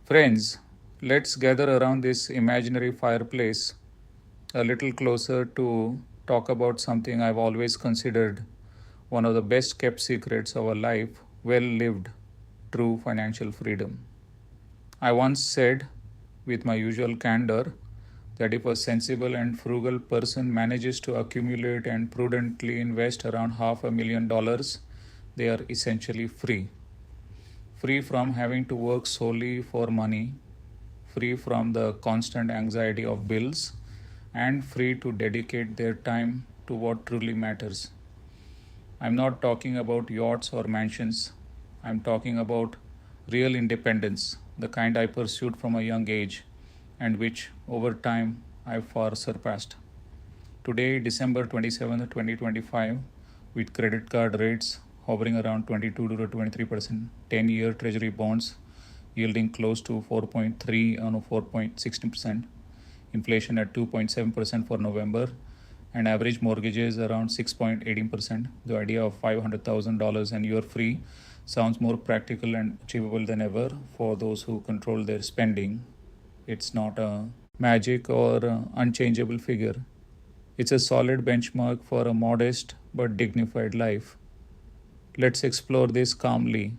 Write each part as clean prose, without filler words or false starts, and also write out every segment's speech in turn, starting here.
Friends, let's gather around this imaginary fireplace a little closer to talk about something I've always considered one of the best kept secrets of a life well lived, true financial freedom. I once said, with my usual candor, that if a sensible and frugal person manages to accumulate and prudently invest around $500,000, they are essentially free. Free from having to work solely for money, free from the constant anxiety of bills, and free to dedicate their time to what truly matters. I'm not talking about yachts or mansions. I'm talking about real independence, the kind I pursued from a young age and which, over time, I've far surpassed. Today, December 27th, 2025, with credit card rates hovering around 22 to 23%, 10-year treasury bonds yielding close to 4.3 on 4.16%, inflation at 2.7% for November, and average mortgages around 6.18%. The idea of $500,000 and you're free sounds more practical and achievable than ever for those who control their spending. It's not a magic or unchangeable figure. It's a solid benchmark for a modest but dignified life. Let's explore this calmly,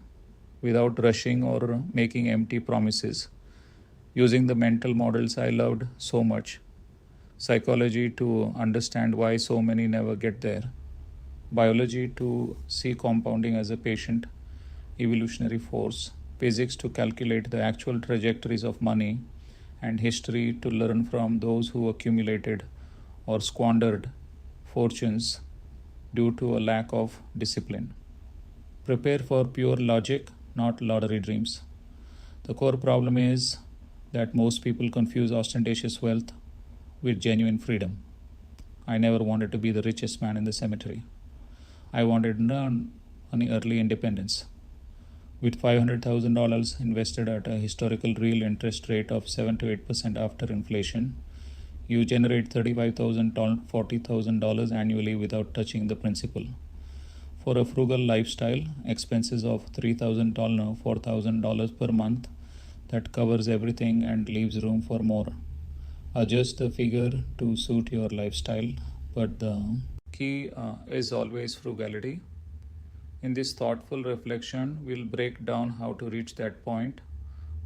without rushing or making empty promises, using the mental models I loved so much, psychology to understand why so many never get there, biology to see compounding as a patient, evolutionary force, physics to calculate the actual trajectories of money, and history to learn from those who accumulated or squandered fortunes due to a lack of discipline. Prepare for pure logic, not lottery dreams. The core problem is that most people confuse ostentatious wealth with genuine freedom. I never wanted to be the richest man in the cemetery. I wanted an early independence. With $500,000 invested at a historical real interest rate of 7 to 8% after inflation, you generate $35,000 to $40,000 annually without touching the principal. For a frugal lifestyle, expenses of $3,000 to $4,000 per month that covers everything and leaves room for more. Adjust the figure to suit your lifestyle, but the key is always frugality. In this thoughtful reflection, we'll break down how to reach that point,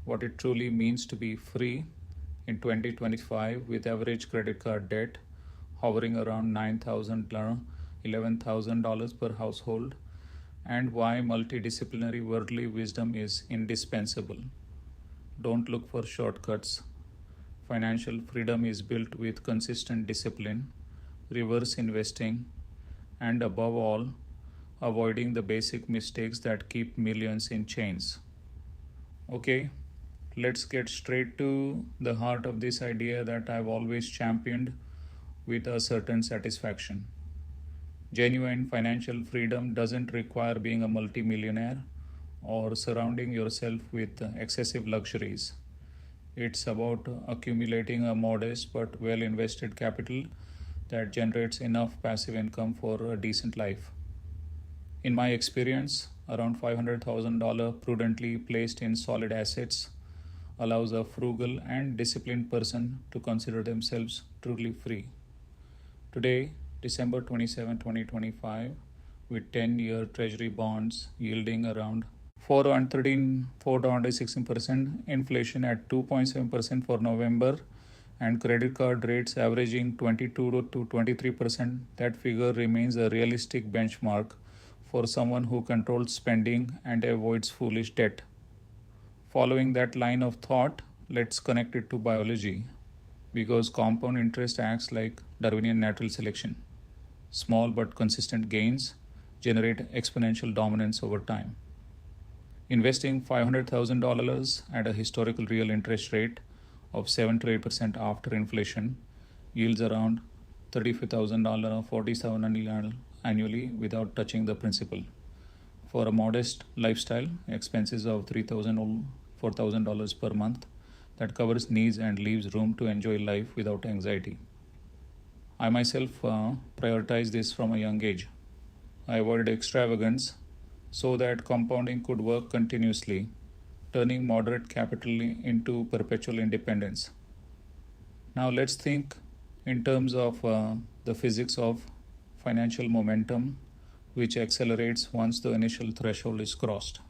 what it truly means to be free in 2025 with average credit card debt hovering around $9,000 $11,000 per household, and why multidisciplinary worldly wisdom is indispensable. Don't look for shortcuts. Financial freedom is built with consistent discipline, reverse investing, and above all, avoiding the basic mistakes that keep millions in chains. Okay, let's get straight to the heart of this idea that I've always championed with a certain satisfaction. Genuine financial freedom doesn't require being a multimillionaire or surrounding yourself with excessive luxuries. It's about accumulating a modest but well invested capital that generates enough passive income for a decent life. In my experience, around $500,000 prudently placed in solid assets allows a frugal and disciplined person to consider themselves truly free. Today, December 27, 2025, with 10-year treasury bonds yielding around 4.16%, inflation at 2.7% for November, and credit card rates averaging 22 to 23%, that figure remains a realistic benchmark for someone who controls spending and avoids foolish debt. Following that line of thought, let's connect it to biology, because compound interest acts like Darwinian natural selection. Small but consistent gains generate exponential dominance over time. Investing $500,000 at a historical real interest rate of 7 to 8% after inflation yields around $35,000 or $47,000 annually without touching the principal. For a modest lifestyle, expenses of $3,000 or $4,000 per month that covers needs and leaves room to enjoy life without anxiety. I myself prioritized this from a young age. I avoided extravagance so that compounding could work continuously. turning moderate capital into perpetual independence. Now, let's think in terms of the physics of financial momentum, which accelerates once the initial threshold is crossed.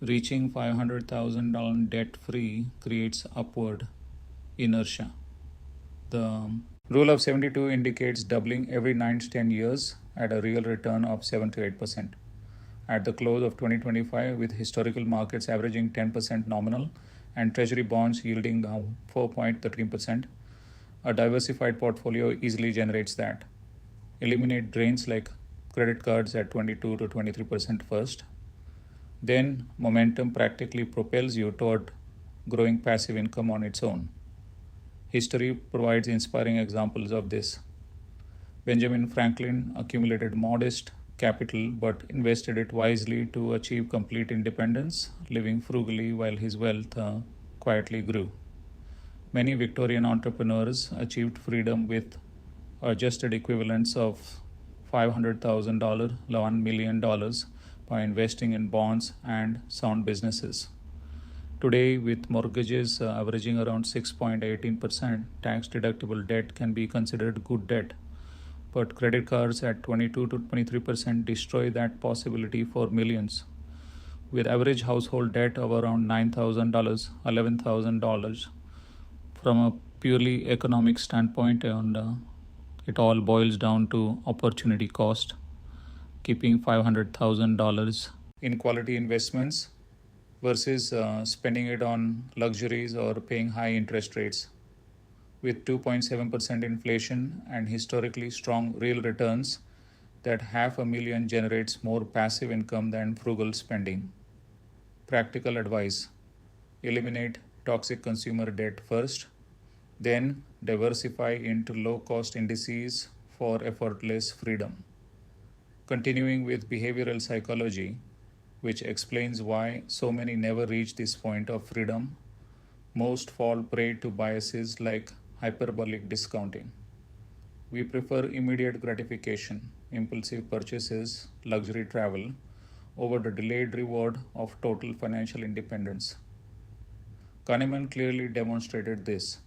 Reaching $500,000 debt free creates upward inertia. The rule of 72 indicates doubling every 9 to 10 years at a real return of 7 to 8%. At the close of 2025, with historical markets averaging 10% nominal and treasury bonds yielding 4.13%, a diversified portfolio easily generates that. Eliminate drains like credit cards at 22 to 23% first. Then momentum practically propels you toward growing passive income on its own. History provides inspiring examples of this. Benjamin Franklin accumulated modest capital but invested it wisely to achieve complete independence, living frugally while his wealth quietly grew. Many Victorian entrepreneurs achieved freedom with adjusted equivalents of $500,000, $1 million by investing in bonds and sound businesses. Today, with mortgages averaging around 6.18%, tax deductible debt can be considered good debt. But credit cards at 22 to 23% destroy that possibility for millions. With average household debt of around $9,000, $11,000, from a purely economic standpoint, and it all boils down to opportunity cost. Keeping $500,000 in quality investments versus spending it on luxuries or paying high interest rates. With 2.7% inflation and historically strong real returns, that $500,000 generates more passive income than frugal spending. Practical advice: eliminate toxic consumer debt first, then diversify into low-cost indices for effortless freedom. Continuing with behavioral psychology, which explains why so many never reach this point of freedom, most fall prey to biases like hyperbolic discounting. We prefer immediate gratification, impulsive purchases, luxury travel, over the delayed reward of total financial independence. Kahneman clearly demonstrated this.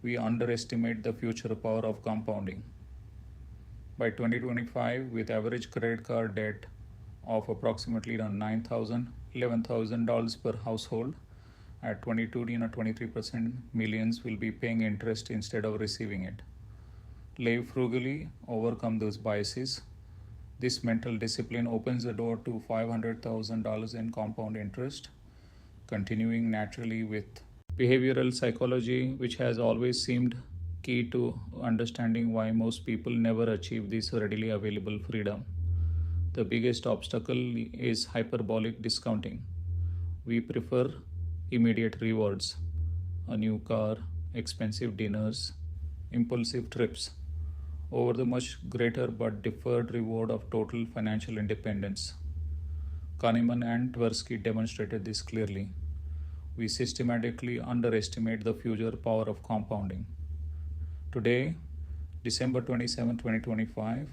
We underestimate the future power of compounding. By 2025, with average credit card debt of approximately $9,000, $11,000 per household, at 22 to 23%, millions will be paying interest instead of receiving it. Live frugally, overcome those biases. This mental discipline opens the door to $500,000 in compound interest. Continuing naturally with behavioral psychology, which has always seemed key to understanding why most people never achieve this readily available freedom. The biggest obstacle is hyperbolic discounting. We prefer immediate rewards, a new car, expensive dinners, impulsive trips, over the much greater but deferred reward of total financial independence. Kahneman and Tversky demonstrated this clearly. We systematically underestimate the future power of compounding. Today, December 27, 2025,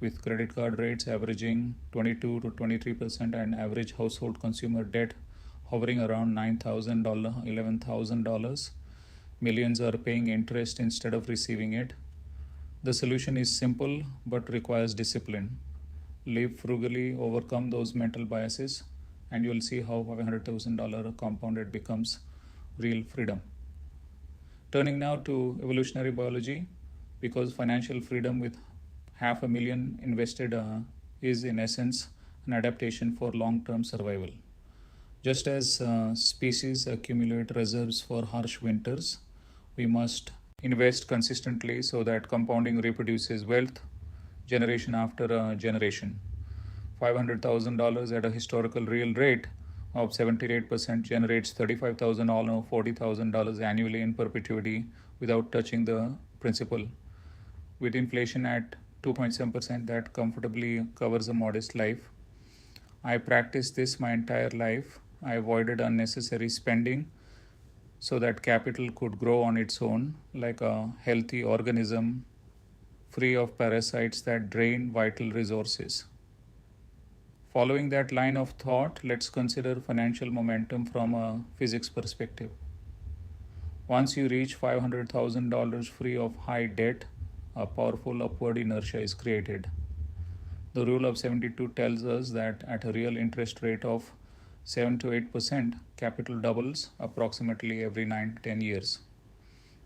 with credit card rates averaging 22 to 23% and average household consumer debt hovering around $9,000, $11,000, millions are paying interest instead of receiving it. The solution is simple but requires discipline. Live frugally, overcome those mental biases, and you'll see how $500,000 compounded becomes real freedom. Turning now to evolutionary biology, because financial freedom with $500,000 invested is in essence an adaptation for long-term survival. Just as species accumulate reserves for harsh winters, we must invest consistently so that compounding reproduces wealth generation after generation. $500,000 at a historical real rate of 78% generates $35,000 or $40,000 annually in perpetuity without touching the principal. With inflation at 2.7%, that comfortably covers a modest life. I practiced this my entire life. I avoided unnecessary spending so that capital could grow on its own like a healthy organism, free of parasites that drain vital resources. Following that line of thought, let's consider financial momentum from a physics perspective. Once you reach $500,000 free of high debt, a powerful upward inertia is created. The rule of 72 tells us that at a real interest rate of 7 to 8%, capital doubles approximately every 9 to 10 years.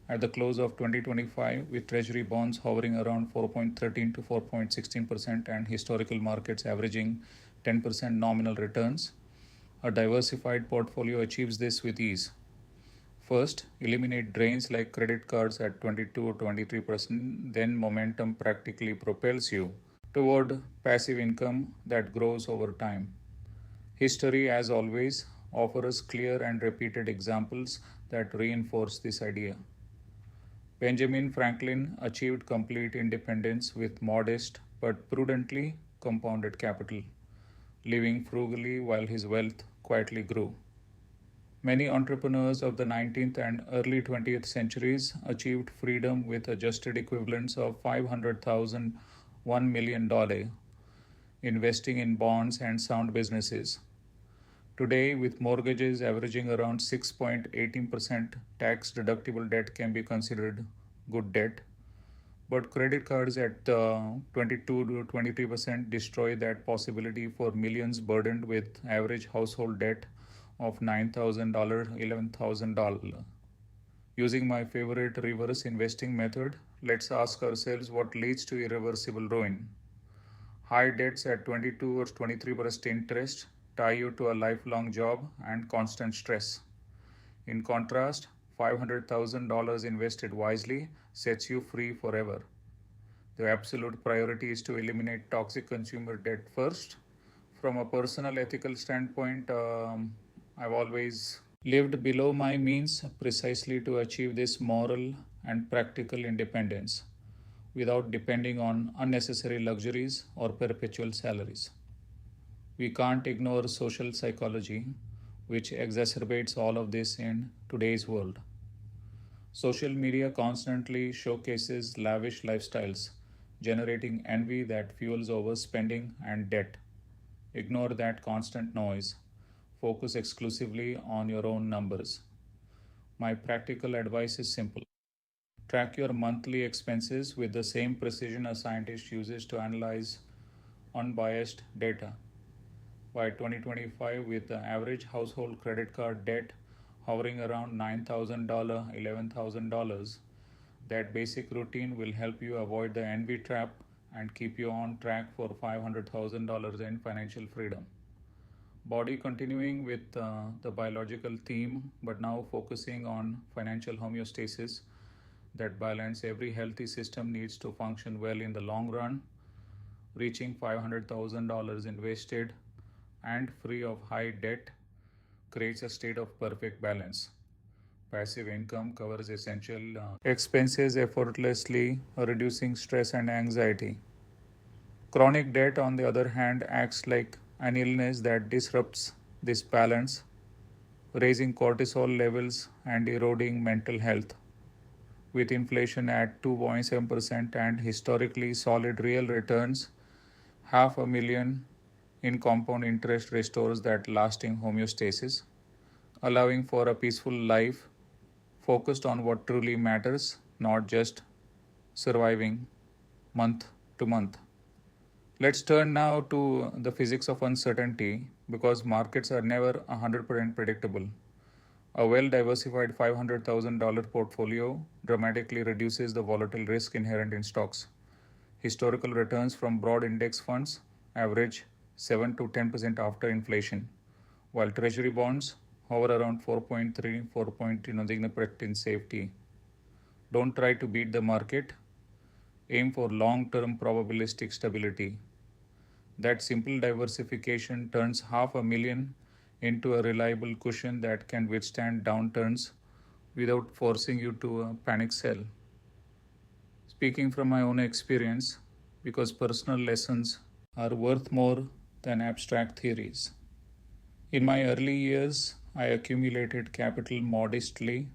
At the close of 2025, with Treasury bonds hovering around 4.13 to 4.16% and historical markets averaging 10% nominal returns, a diversified portfolio achieves this with ease. First, eliminate drains like credit cards at 22 or 23%, then momentum practically propels you toward passive income that grows over time. History, as always, offers clear and repeated examples that reinforce this idea. Benjamin Franklin achieved complete independence with modest but prudently compounded capital, living frugally while his wealth quietly grew. Many entrepreneurs of the 19th and early 20th centuries achieved freedom with adjusted equivalents of $500,000, $1 million, investing in bonds and sound businesses. Today, with mortgages averaging around 6.18%, tax deductible debt can be considered good debt. But credit cards at 22 to 23% destroy that possibility for millions burdened with average household debt of $9,000, $11,000. Using my favorite reverse investing method, let's ask ourselves what leads to irreversible ruin. High debts at 22 or 23% interest tie you to a lifelong job and constant stress. In contrast, $500,000 invested wisely sets you free forever. The absolute priority is to eliminate toxic consumer debt first. From a personal ethical standpoint, I've always lived below my means precisely to achieve this moral and practical independence without depending on unnecessary luxuries or perpetual salaries. We can't ignore social psychology, which exacerbates all of this in today's world. Social media constantly showcases lavish lifestyles, generating envy that fuels overspending and debt. Ignore that constant noise. Focus exclusively on your own numbers. My practical advice is simple. Track your monthly expenses with the same precision a scientist uses to analyze unbiased data. By 2025, with the average household credit card debt hovering around $9,000, $11,000, that basic routine will help you avoid the envy trap and keep you on track for $500,000 in financial freedom. Body continuing with the biological theme, but now focusing on financial homeostasis. That balance every healthy system needs to function well in the long run. Reaching $500,000 invested and free of high debt creates a state of perfect balance. Passive income covers essential expenses effortlessly, reducing stress and anxiety. Chronic debt, on the other hand, acts like an illness that disrupts this balance, raising cortisol levels and eroding mental health. With inflation at 2.7% and historically solid real returns, $500,000 in compound interest restores that lasting homeostasis, allowing for a peaceful life focused on what truly matters, not just surviving month to month. Let's turn now to the physics of uncertainty because markets are never 100% predictable. A well-diversified $500,000 portfolio dramatically reduces the volatile risk inherent in stocks. Historical returns from broad index funds average 7 to 10% after inflation, while treasury bonds hover around 4.3, 4.0 in safety. Don't try to beat the market. Aim for long-term probabilistic stability. That simple diversification turns $500,000 into a reliable cushion that can withstand downturns without forcing you to panic sell. Speaking from my own experience, because personal lessons are worth more than abstract theories. In my early years, I accumulated capital modestly,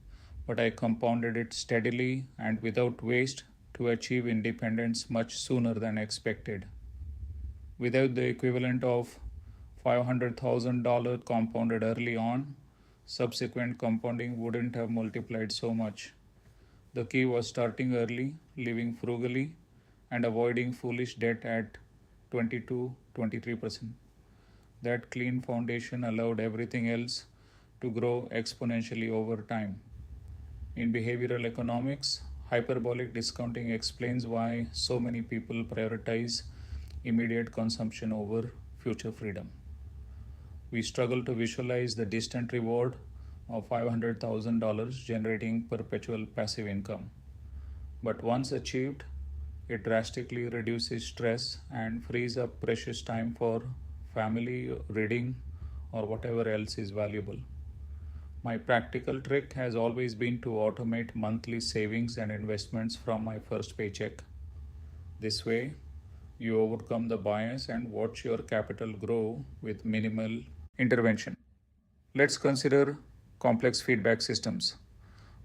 but I compounded it steadily and without waste to achieve independence much sooner than expected. Without the equivalent of $500,000 compounded early on, subsequent compounding wouldn't have multiplied so much. The key was starting early, living frugally, and avoiding foolish debt at 22-23%. That clean foundation allowed everything else to grow exponentially over time. In behavioral economics, hyperbolic discounting explains why so many people prioritize immediate consumption over future freedom. We struggle to visualize the distant reward of $500,000 generating perpetual passive income. But once achieved, it drastically reduces stress and frees up precious time for family, reading, or whatever else is valuable. My practical trick has always been to automate monthly savings and investments from my first paycheck. This way, you overcome the bias and watch your capital grow with minimal intervention. Let's consider complex feedback systems.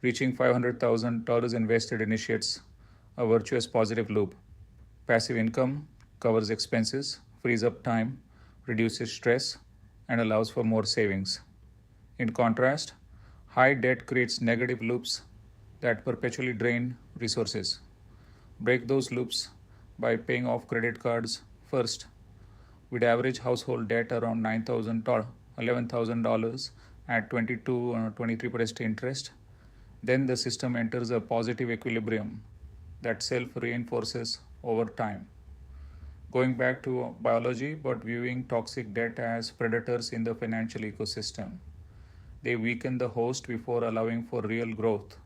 Reaching $500,000 invested initiates a virtuous positive loop. Passive income covers expenses, frees up time, reduces stress, and allows for more savings. In contrast, high debt creates negative loops that perpetually drain resources. Break those loops by paying off credit cards first. With average household debt around $9,000, $11,000 at 22 or 23% interest, then the system enters a positive equilibrium that self-reinforces over time. Going back to biology, but viewing toxic debt as predators in the financial ecosystem. They weaken the host before allowing for real growth.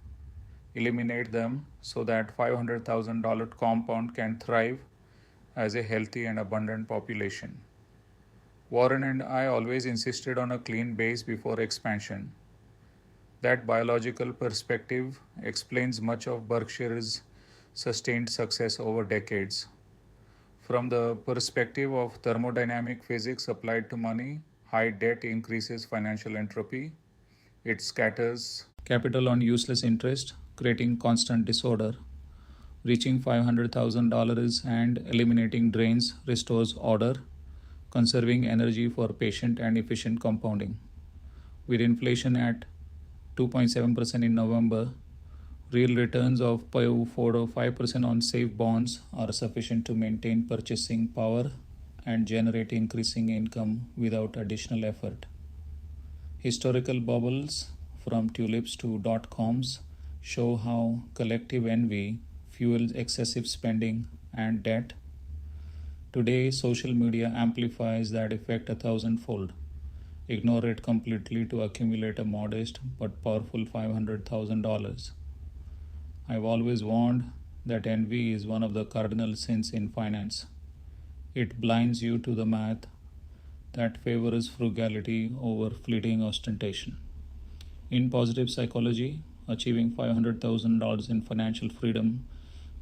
Eliminate them so that $500,000 compound can thrive as a healthy and abundant population. Warren and I always insisted on a clean base before expansion. That biological perspective explains much of Berkshire's sustained success over decades. From the perspective of thermodynamic physics applied to money, high debt increases financial entropy. It scatters capital on useless interest, creating constant disorder. Reaching $500,000 and eliminating drains restores order, conserving energy for patient and efficient compounding. With inflation at 2.7% in November, real returns of 4 or 5% on safe bonds are sufficient to maintain purchasing power and generate increasing income without additional effort. Historical bubbles from tulips to dot-coms show how collective envy fuels excessive spending and debt. Today, social media amplifies that effect a thousandfold. Ignore it completely to accumulate a modest but powerful $500,000. I've always warned that envy is one of the cardinal sins in finance. It blinds you to the math that favors frugality over fleeting ostentation. In positive psychology, achieving $500,000 in financial freedom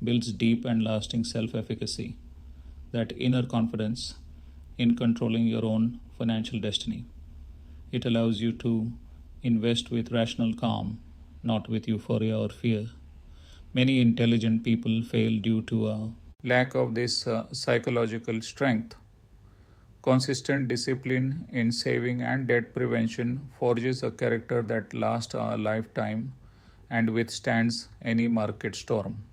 builds deep and lasting self-efficacy, that inner confidence in controlling your own financial destiny. It allows you to invest with rational calm, not with euphoria or fear. Many intelligent people fail due to a lack of this psychological strength. Consistent discipline in saving and debt prevention forges a character that lasts a lifetime and withstands any market storm.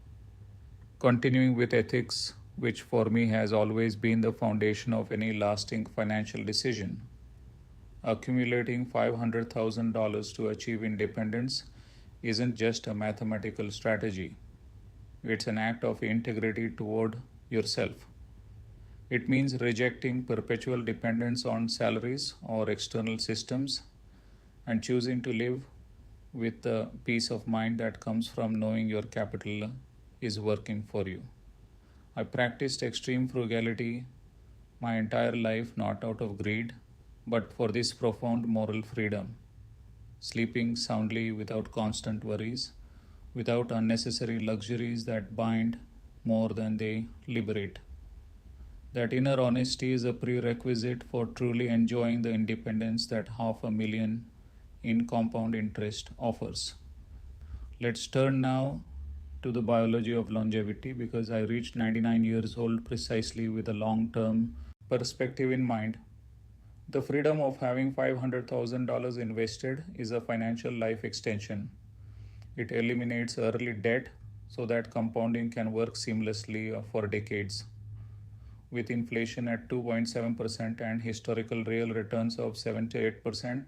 Continuing with ethics, which for me has always been the foundation of any lasting financial decision. Accumulating $500,000 to achieve independence isn't just a mathematical strategy. It's an act of integrity toward yourself. It means rejecting perpetual dependence on salaries or external systems and choosing to live with the peace of mind that comes from knowing your capital is working for you. I practiced extreme frugality my entire life, not out of greed, but for this profound moral freedom. Sleeping soundly without constant worries, without unnecessary luxuries that bind more than they liberate. That inner honesty is a prerequisite for truly enjoying the independence that $500,000 in compound interest offers. Let's turn now to the biology of longevity, because I reached 99 years old precisely with a long-term perspective in mind. The freedom of having $500,000 invested is a financial life extension. It eliminates early debt so that compounding can work seamlessly for decades. With inflation at 2.7% and historical real returns of 7 to 8%,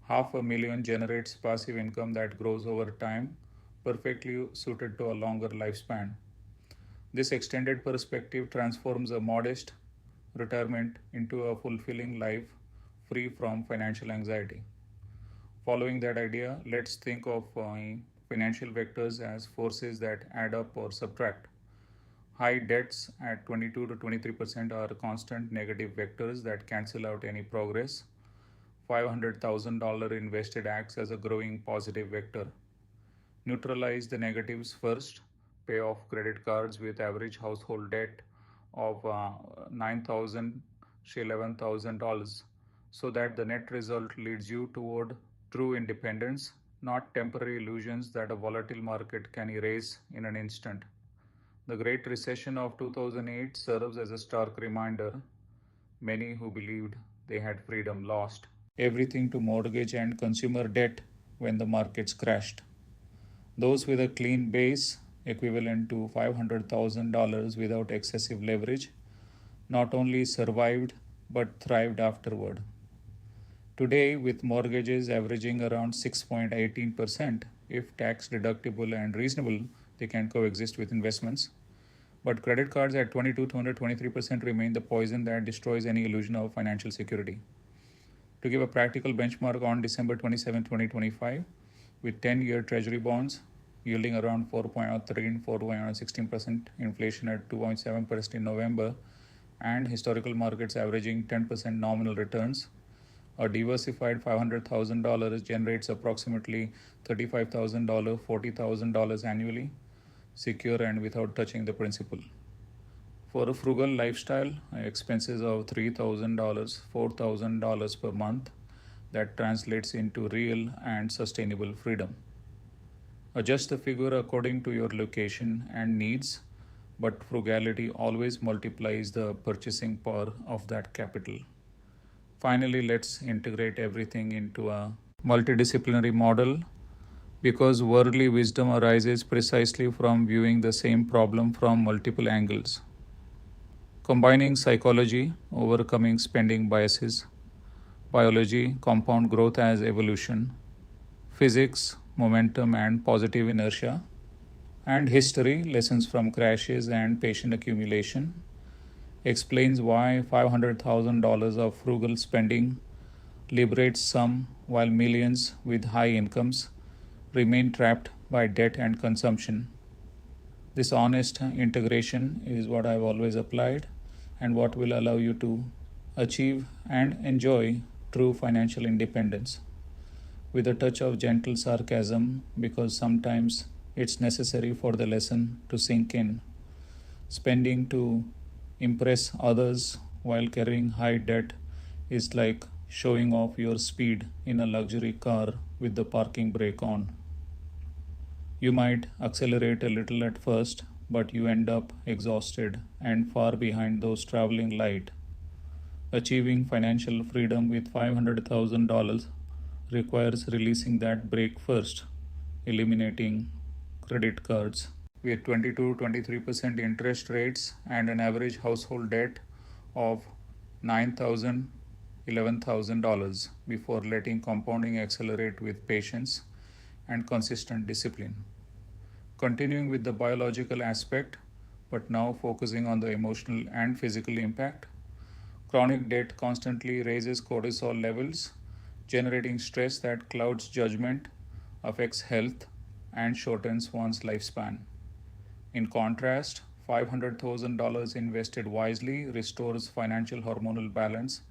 $500,000 generates passive income that grows over time, perfectly suited to a longer lifespan. This extended perspective transforms a modest retirement into a fulfilling life free from financial anxiety. Following that idea, let's think of financial vectors as forces that add up or subtract. High debts at 22 to 23% are constant negative vectors that cancel out any progress. $500,000 invested acts as a growing positive vector. Neutralize the negatives first. Pay off credit cards with average household debt of $9,000 to $11,000 so that the net result leads you toward true independence, not temporary illusions that a volatile market can erase in an instant. The Great Recession of 2008 serves as a stark reminder. Many who believed they had freedom lost everything to mortgage and consumer debt when the markets crashed. Those with a clean base, equivalent to $500,000 without excessive leverage, not only survived but thrived afterward. Today, with mortgages averaging around 6.18%, if tax deductible and reasonable, they can coexist with investments. But credit cards at 22 to 123% remain the poison that destroys any illusion of financial security. To give a practical benchmark, on December 27, 2025, with 10-year Treasury bonds yielding around 4.3 and 4.16%, inflation at 2.7% in November, and historical markets averaging 10% nominal returns, a diversified $500,000 generates approximately $35,000, $40,000 annually, secure and without touching the principal. For a frugal lifestyle, expenses of $3,000, $4,000 per month, that translates into real and sustainable freedom. Adjust the figure according to your location and needs, but frugality always multiplies the purchasing power of that capital. Finally, let's integrate everything into a multidisciplinary model because worldly wisdom arises precisely from viewing the same problem from multiple angles. Combining psychology, overcoming spending biases, biology, compound growth as evolution, physics, momentum and positive inertia, and history, lessons from crashes and patient accumulation, explains why $500,000 of frugal spending liberates some while millions with high incomes remain trapped by debt and consumption. This honest integration is what I've always applied and what will allow you to achieve and enjoy true financial independence. With a touch of gentle sarcasm, because sometimes it's necessary for the lesson to sink in. Spending to impress others while carrying high debt is like showing off your speed in a luxury car with the parking brake on. You might accelerate a little at first, but you end up exhausted and far behind those traveling light. Achieving financial freedom with $500,000 requires releasing that brake first, eliminating credit cards. With 22 to 23% interest rates and an average household debt of $9,000, $11,000 before letting compounding accelerate with patience and consistent discipline. Continuing with the biological aspect, but now focusing on the emotional and physical impact, chronic debt constantly raises cortisol levels, generating stress that clouds judgment, affects health, and shortens one's lifespan. In contrast, $500,000 invested wisely restores financial hormonal balance.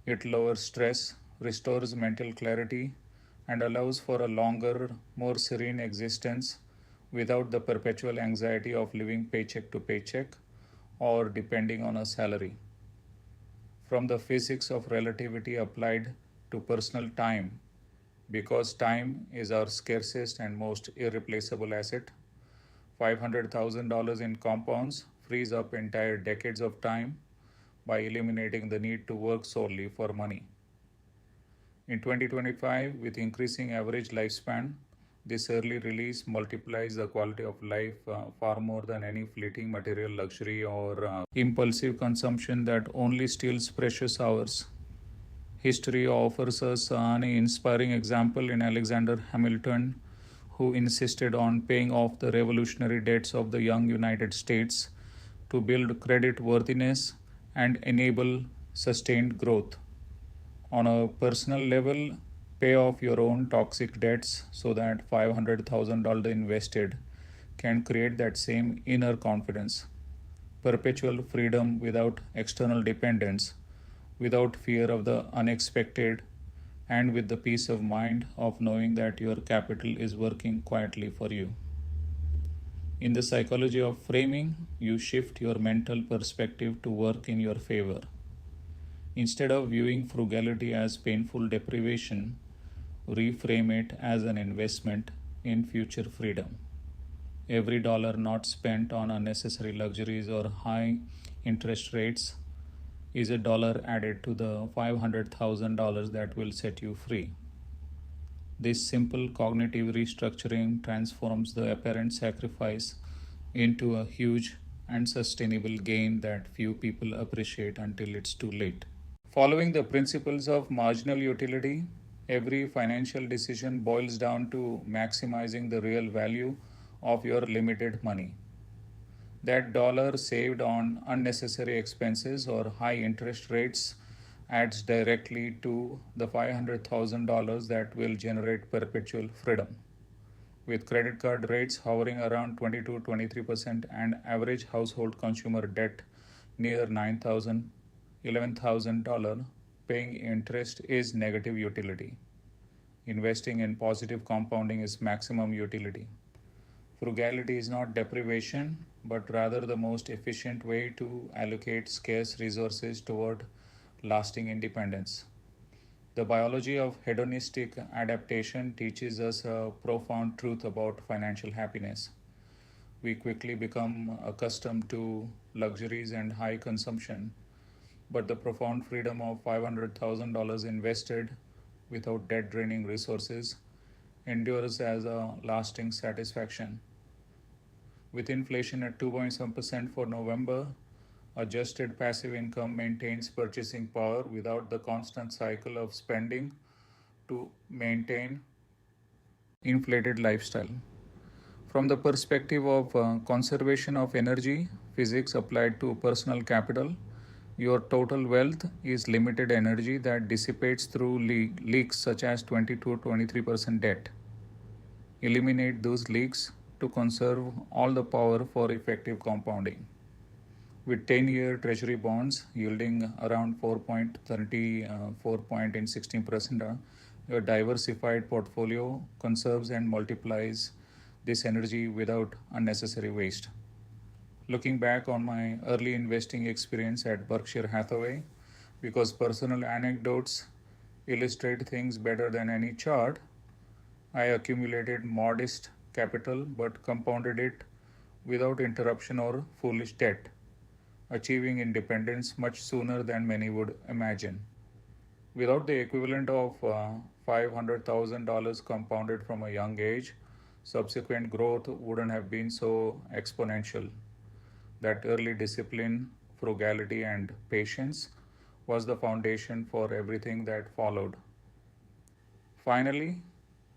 It lowers stress, restores mental clarity, and allows for a longer, more serene existence without the perpetual anxiety of living paycheck to paycheck or depending on a salary. From the physics of relativity applied to personal time, because time is our scarcest and most irreplaceable asset, $500,000 in compounds frees up entire decades of time, by eliminating the need to work solely for money. In 2025, with increasing average lifespan, this early release multiplies the quality of life far more than any fleeting material luxury or impulsive consumption that only steals precious hours. History offers us an inspiring example in Alexander Hamilton, who insisted on paying off the revolutionary debts of the young United States to build credit worthiness and enable sustained growth. On a personal level, pay off your own toxic debts so that $500,000 invested can create that same inner confidence, perpetual freedom without external dependence, without fear of the unexpected, and with the peace of mind of knowing that your capital is working quietly for you. In the psychology of framing, you shift your mental perspective to work in your favor. Instead of viewing frugality as painful deprivation, reframe it as an investment in future freedom. Every dollar not spent on unnecessary luxuries or high interest rates is a dollar added to the $500,000 that will set you free. This simple cognitive restructuring transforms the apparent sacrifice into a huge and sustainable gain that few people appreciate until it's too late. Following the principles of marginal utility, every financial decision boils down to maximizing the real value of your limited money. That dollar saved on unnecessary expenses or high interest rates adds directly to the $500,000 that will generate perpetual freedom. With credit card rates hovering around 22-23% and average household consumer debt near $11,000, paying interest is negative utility. Investing in positive compounding is maximum utility. Frugality is not deprivation, but rather the most efficient way to allocate scarce resources toward lasting independence. The biology of hedonistic adaptation teaches us a profound truth about financial happiness. We quickly become accustomed to luxuries and high consumption, but the profound freedom of $500,000 invested without debt draining resources endures as a lasting satisfaction. With inflation at 2.7% for November, adjusted passive income maintains purchasing power without the constant cycle of spending to maintain inflated lifestyle. From the perspective of conservation of energy, physics applied to personal capital, your total wealth is limited energy that dissipates through leaks such as 20 to 23% debt. Eliminate those leaks to conserve all the power for effective compounding. With 10-year treasury bonds yielding around 4.16%, your diversified portfolio conserves and multiplies this energy without unnecessary waste. Looking back on my early investing experience at Berkshire Hathaway, because personal anecdotes illustrate things better than any chart, I accumulated modest capital but compounded it without interruption or foolish debt, achieving independence much sooner than many would imagine. Without the equivalent of $500,000 compounded from a young age, subsequent growth wouldn't have been so exponential. That early discipline, frugality, and patience was the foundation for everything that followed. Finally,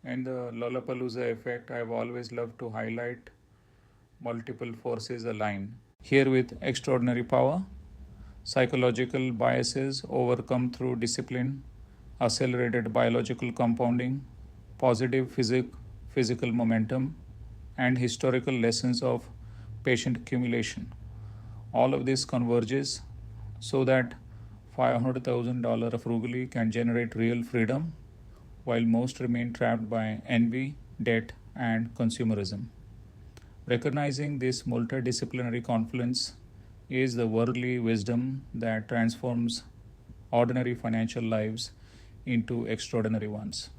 in the Lollapalooza effect, I've always loved to highlight multiple forces align. Here, with extraordinary power, psychological biases overcome through discipline, accelerated biological compounding, positive physical momentum, and historical lessons of patient accumulation. All of this converges so that $500,000 frugally can generate real freedom, while most remain trapped by envy, debt, and consumerism. Recognizing this multidisciplinary confluence is the worldly wisdom that transforms ordinary financial lives into extraordinary ones.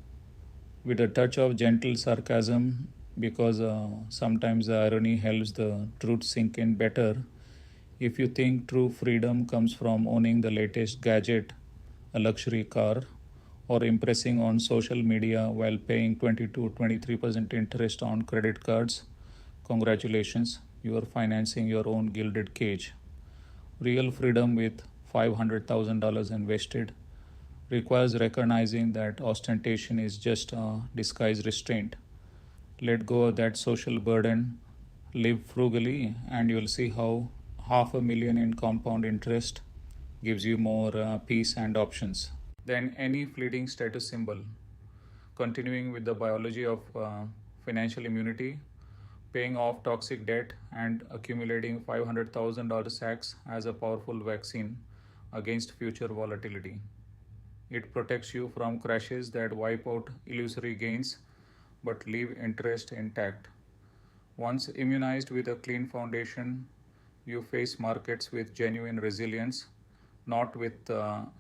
With a touch of gentle sarcasm, because sometimes the irony helps the truth sink in better, If you think true freedom comes from owning the latest gadget, a luxury car, or impressing on social media while paying 20 to 23% interest on credit cards, congratulations, you are financing your own gilded cage. Real freedom with $500,000 invested requires recognizing that ostentation is just a disguised restraint. Let go of that social burden, live frugally, and you'll see how half a million in compound interest gives you more peace and options than any fleeting status symbol. Continuing with the biology of financial immunity, paying off toxic debt and accumulating $500,000 acts as a powerful vaccine against future volatility. It protects you from crashes that wipe out illusory gains but leave interest intact. Once immunized with a clean foundation, you face markets with genuine resilience, not with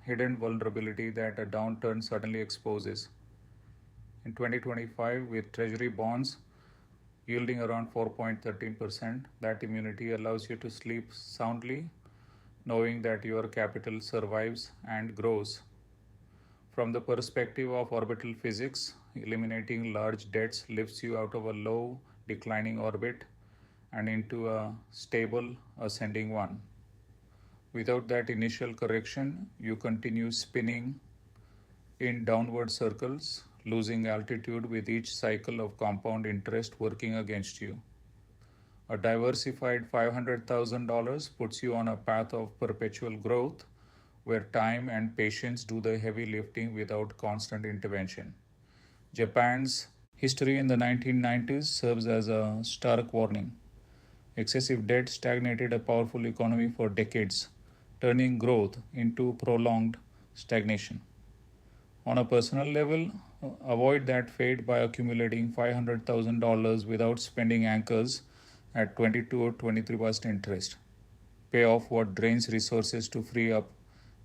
hidden vulnerability that a downturn suddenly exposes. In 2025, with Treasury bonds yielding around 4.13%, that immunity allows you to sleep soundly, knowing that your capital survives and grows. From the perspective of orbital physics, eliminating large debts lifts you out of a low declining orbit and into a stable ascending one. Without that initial correction, you continue spinning in downward circles, losing altitude with each cycle of compound interest working against you. A diversified $500,000 puts you on a path of perpetual growth where time and patience do the heavy lifting without constant intervention. Japan's history in the 1990s serves as a stark warning. Excessive debt stagnated a powerful economy for decades, turning growth into prolonged stagnation. On a personal level, avoid that fate by accumulating $500,000 without spending anchors at 22 or 23% interest. Pay off what drains resources to free up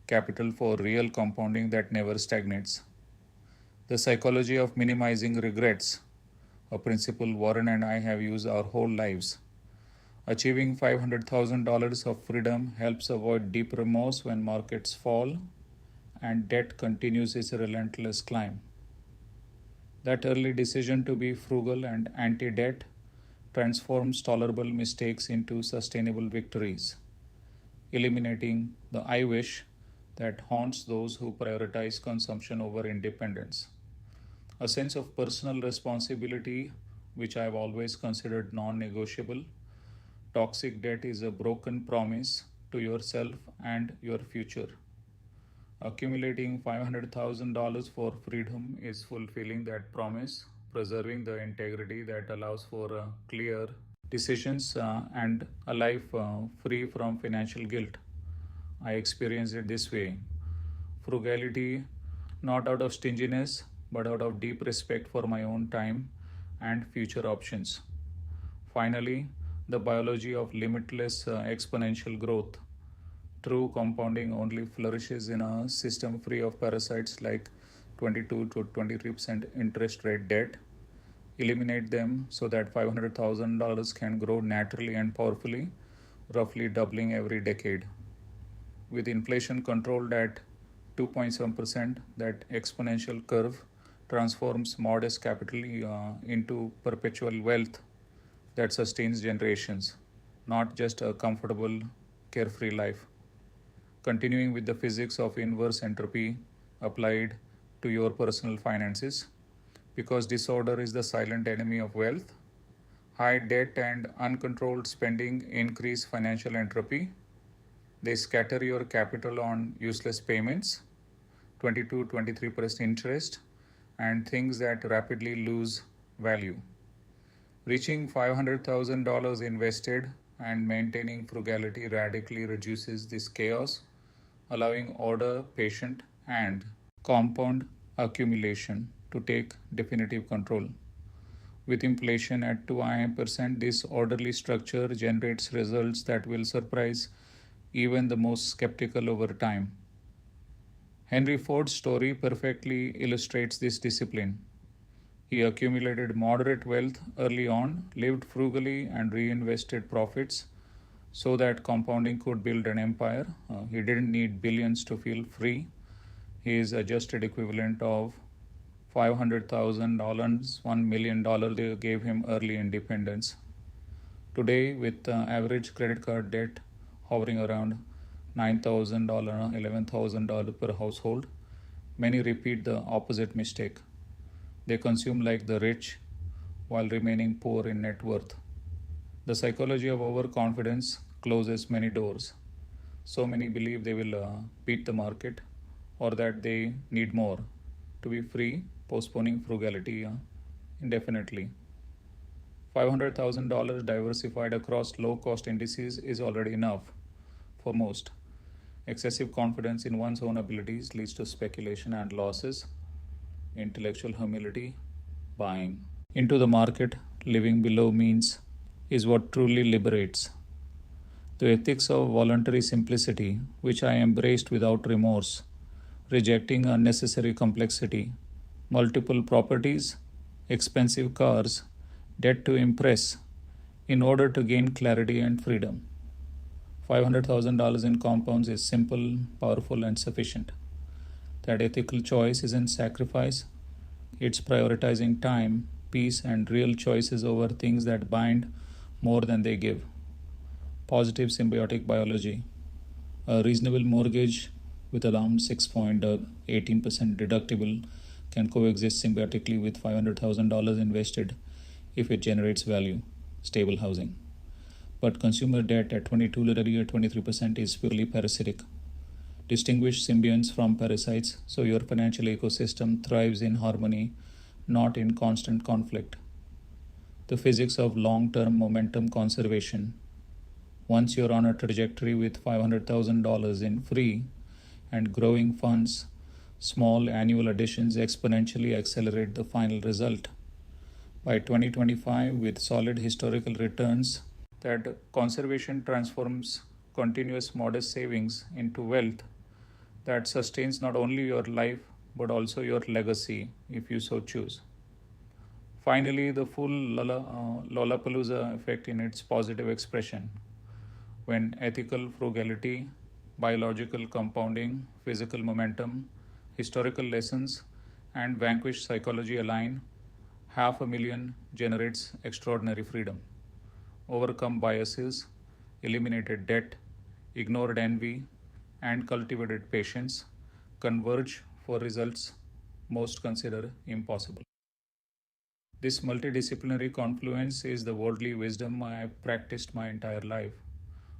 capital for real compounding that never stagnates. The psychology of minimizing regrets, a principle Warren and I have used our whole lives. Achieving $500,000 of freedom helps avoid deep remorse when markets fall and debt continues its relentless climb. That early decision to be frugal and anti-debt transforms tolerable mistakes into sustainable victories, eliminating the I wish that haunts those who prioritize consumption over independence. A sense of personal responsibility, which I have always considered non negotiable. Toxic debt is a broken promise to yourself and your future. Accumulating $500,000 for freedom is fulfilling that promise, preserving the integrity that allows for clear decisions and a life free from financial guilt. I experienced it this way: frugality, not out of stinginess, but out of deep respect for my own time and future options. Finally, the biology of limitless exponential growth. True compounding only flourishes in a system free of parasites like 22 to 23% interest rate debt. Eliminate them so that $500,000 can grow naturally and powerfully, roughly doubling every decade. With inflation controlled at 2.7%, that exponential curve transforms modest capital into perpetual wealth that sustains generations, not just a comfortable, carefree life. Continuing with the physics of inverse entropy applied to your personal finances, because disorder is the silent enemy of wealth. High debt and uncontrolled spending increase financial entropy. They scatter your capital on useless payments, 22-23% interest, and things that rapidly lose value. Reaching $500,000 invested and maintaining frugality radically reduces this chaos, allowing order, patient, and compound accumulation to take definitive control. With inflation at 2%, this orderly structure generates results that will surprise even the most skeptical over time. Henry Ford's story perfectly illustrates this discipline. He accumulated moderate wealth early on, lived frugally, and reinvested profits so that compounding could build an empire. He didn't need billions to feel free. His adjusted equivalent of $500,000, $1 million they gave him early independence. Today, with average credit card debt hovering around $9,000, $11,000 per household, many repeat the opposite mistake. They consume like the rich while remaining poor in net worth. The psychology of overconfidence closes many doors. So many believe they will beat the market or that they need more to be free, postponing frugality indefinitely. $500,000 diversified across low cost indices is already enough for most. Excessive confidence in one's own abilities leads to speculation and losses. Intellectual humility, buying into the market, living below means, is what truly liberates. The ethics of voluntary simplicity, which I embraced without remorse, rejecting unnecessary complexity, multiple properties, expensive cars, debt to impress, in order to gain clarity and freedom. $500,000 in compounds is simple, powerful, and sufficient. That ethical choice isn't sacrifice, it's prioritizing time, peace, and real choices over things that bind more than they give. Positive symbiotic biology. A reasonable mortgage with around 6.18% deductible can coexist symbiotically with $500,000 invested if it generates value, stable housing. But consumer debt at 22 literally at 23% is purely parasitic. Distinguish symbionts from parasites so your financial ecosystem thrives in harmony, not in constant conflict. The physics of long-term momentum conservation. Once you're on a trajectory with $500,000 in free and growing funds, small annual additions exponentially accelerate the final result. By 2025, with solid historical returns, that conservation transforms continuous modest savings into wealth that sustains not only your life but also your legacy if you so choose. Finally, the full Lollapalooza effect in its positive expression. When ethical frugality, biological compounding, physical momentum, historical lessons, and vanquished psychology align, 500,000 generates extraordinary freedom. Overcome biases, eliminated debt, ignored envy, and cultivated patience converge for results most consider impossible. This multidisciplinary confluence is the worldly wisdom I have practiced my entire life.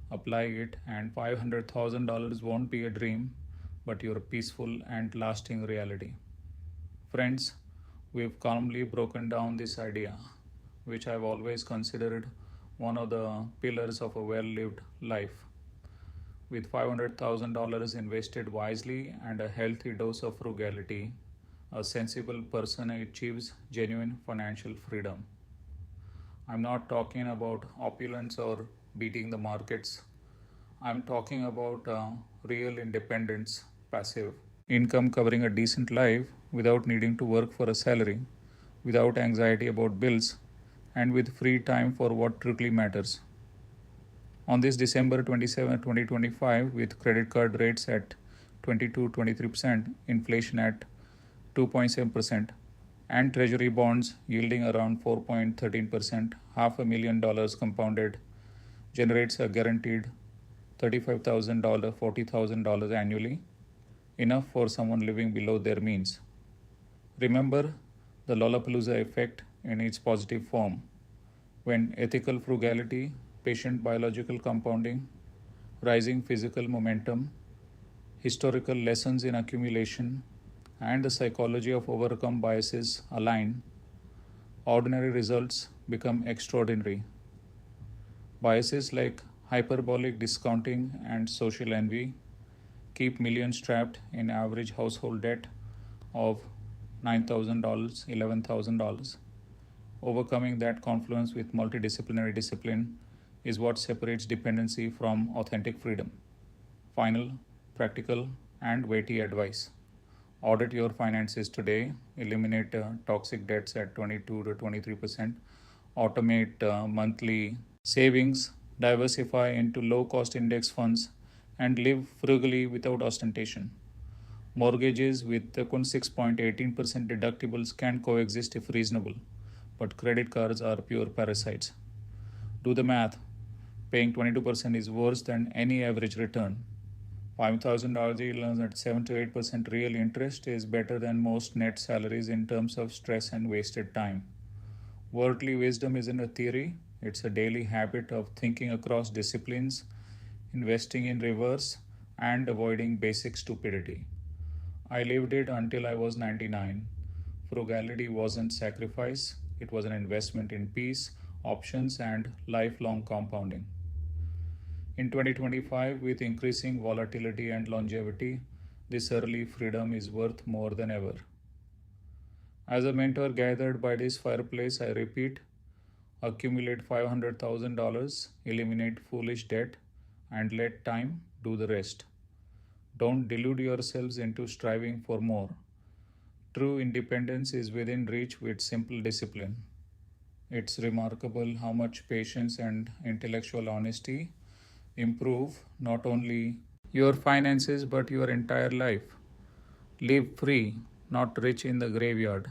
Apply it, and $500,000 won't be a dream, but your peaceful and lasting reality. Friends, we've calmly broken down this idea, which I've always considered one of the pillars of a well lived life. With $500,000 invested wisely and a healthy dose of frugality, a sensible person achieves genuine financial freedom. I'm not talking about opulence or beating the markets. I'm talking about real independence, passive income covering a decent life without needing to work for a salary, without anxiety about bills, and with free time for what truly matters. On this December 27, 2025, with credit card rates at 22-23%, inflation at 2.7%, and treasury bonds yielding around 4.13%, $500,000 compounded generates a guaranteed $35,000, $40,000 annually, enough for someone living below their means. Remember the Lollapalooza effect in its positive form. When ethical frugality, patient biological compounding, rising physical momentum, historical lessons in accumulation, and the psychology of overcome biases align, ordinary results become extraordinary. Biases like hyperbolic discounting and social envy keep millions trapped in average household debt of $9,000, $11,000. Overcoming that confluence with multidisciplinary discipline is what separates dependency from authentic freedom. Final, practical, and weighty advice. Audit your finances today, eliminate toxic debts at 22 to 23%, automate monthly savings, diversify into low cost index funds, and live frugally without ostentation. Mortgages with the 6.18% deductibles can coexist if reasonable, but credit cards are pure parasites. Do the math. Paying 22% is worse than any average return. $5,000 yield at 7 to 8% real interest is better than most net salaries in terms of stress and wasted time. Worldly wisdom isn't a theory, it's a daily habit of thinking across disciplines, investing in reverse, and avoiding basic stupidity. I lived it until I was 99. Frugality wasn't sacrifice, it was an investment in peace, options, and lifelong compounding. In 2025, with increasing volatility and longevity, this early freedom is worth more than ever. As a mentor gathered by this fireplace, I repeat, accumulate $500,000, eliminate foolish debt, and let time do the rest. Don't delude yourselves into striving for more. True independence is within reach with simple discipline. It's remarkable how much patience and intellectual honesty improve not only your finances but your entire life. Live free, not rich in the graveyard.